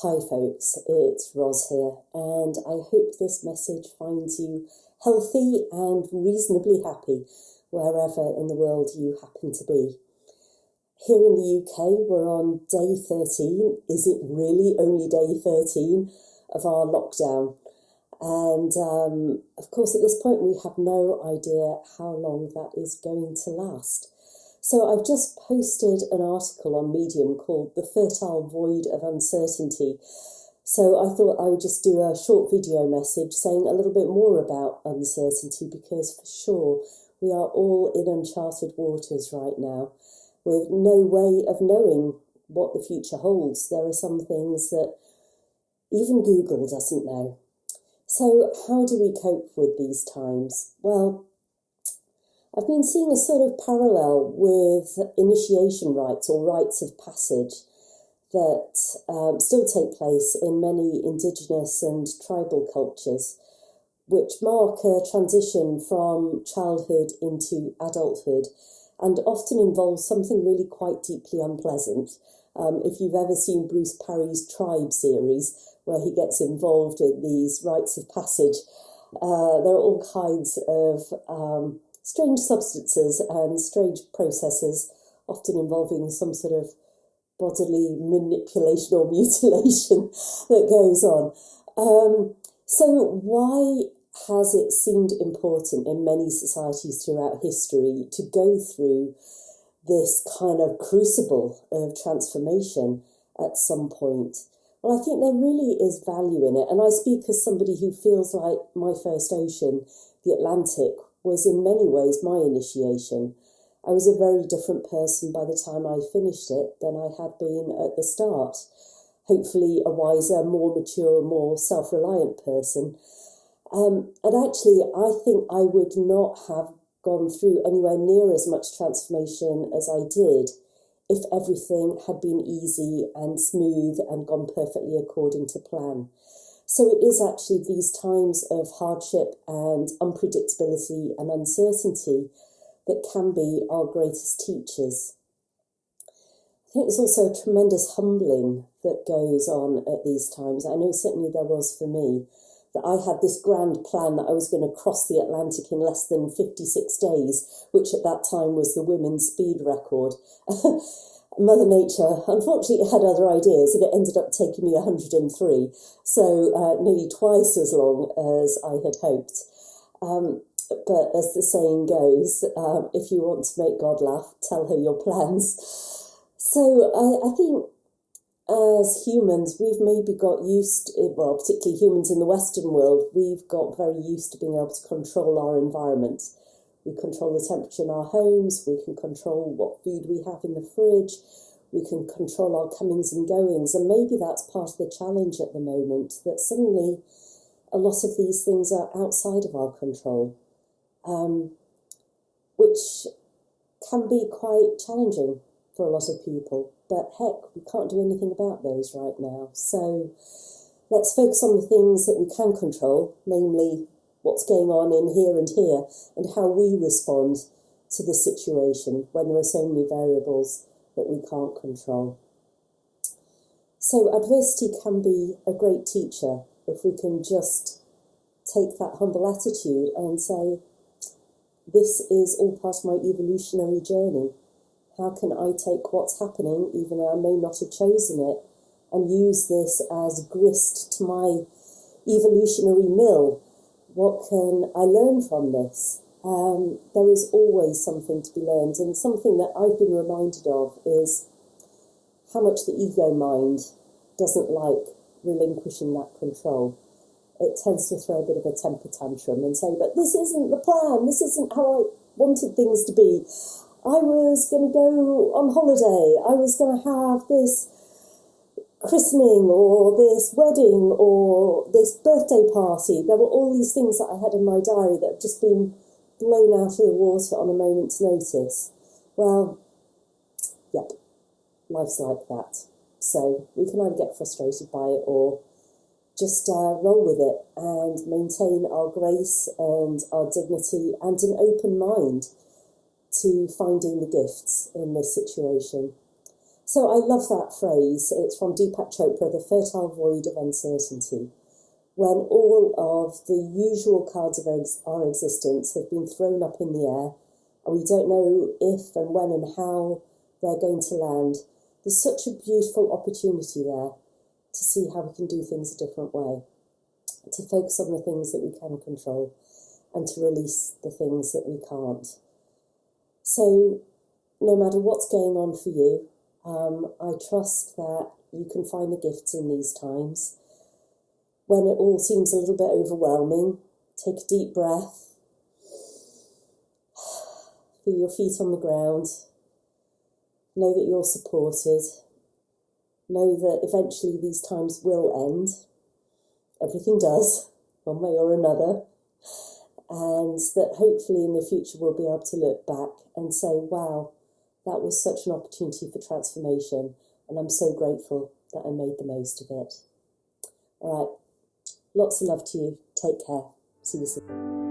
Hi folks, it's Ros here, and I hope this message finds you healthy and reasonably happy wherever in the world you happen to be. Here in the UK, we're on day 13. Is it really only day 13 of our lockdown? And of course, at this point, we have no idea how long that is going to last. So I've just posted an article on Medium called The Fertile Void of Uncertainty. So I thought I would just do a short video message saying a little bit more about uncertainty, because for sure we are all in uncharted waters right now with no way of knowing what the future holds. There are some things that even Google doesn't know. So how do we cope with these times? Well, I've been seeing a sort of parallel with initiation rites or rites of passage that still take place in many indigenous and tribal cultures, which mark a transition from childhood into adulthood and often involve something really quite deeply unpleasant. If you've ever seen Bruce Parry's Tribe series, where he gets involved in these rites of passage, there are all kinds of strange substances and strange processes, often involving some sort of bodily manipulation or mutilation that goes on. So why has it seemed important in many societies throughout history to go through this kind of crucible of transformation at some point? Well, I think there really is value in it. And I speak as somebody who feels like my first ocean, the Atlantic, was in many ways my initiation. I was a very different person by the time I finished it than I had been at the start. Hopefully a wiser, more mature, more self-reliant person. And actually, I think I would not have gone through anywhere near as much transformation as I did if everything had been easy and smooth and gone perfectly according to plan. So it is actually these times of hardship and unpredictability and uncertainty that can be our greatest teachers. I think there's also a tremendous humbling that goes on at these times. I know certainly there was for me, that I had this grand plan that I was going to cross the Atlantic in less than 56 days, which at that time was the women's speed record. Mother Nature, unfortunately, had other ideas, and it ended up taking me 103, so nearly twice as long as I had hoped. But as the saying goes, if you want to make God laugh, tell her your plans. So I think as humans, we've maybe got used, well, particularly humans in the Western world, we've got very used to being able to control our environment. We control the temperature in our homes, we can control what food we have in the fridge, we can control our comings and goings, and maybe that's part of the challenge at the moment, that suddenly a lot of these things are outside of our control, which can be quite challenging for a lot of people. But heck, we can't do anything about those right now. So let's focus on the things that we can control, namely what's going on in here and how we respond to the situation when there are so many variables that we can't control. So adversity can be a great teacher if we can just take that humble attitude and say, this is all part of my evolutionary journey. How can I take what's happening, even though I may not have chosen it, and use this as grist to my evolutionary mill? What can I learn from this? There is always something to be learned, and something that I've been reminded of is how much the ego mind doesn't like relinquishing that control. It tends to throw a bit of a temper tantrum and say, but this isn't the plan, this isn't how I wanted things to be. I was going to go on holiday, I was going to have this christening or this wedding or this birthday party. There were all these things that I had in my diary that have just been blown out of the water on a moment's notice. Well, yep, life's like that. So we can either get frustrated by it or just roll with it and maintain our grace and our dignity and an open mind to finding the gifts in this situation. So I love that phrase. It's from Deepak Chopra, the fertile void of uncertainty. When all of the usual cards of our existence have been thrown up in the air, and we don't know if and when and how they're going to land, there's such a beautiful opportunity there to see how we can do things a different way, to focus on the things that we can control, and to release the things that we can't. So no matter what's going on for you, I trust that you can find the gifts in these times. When it all seems a little bit overwhelming, take a deep breath, feel your feet on the ground, know that you're supported, know that eventually these times will end. Everything does, one way or another. And that hopefully in the future we'll be able to look back and say, wow, that was such an opportunity for transformation, and I'm so grateful that I made the most of it. All right, lots of love to you. Take care. See you soon.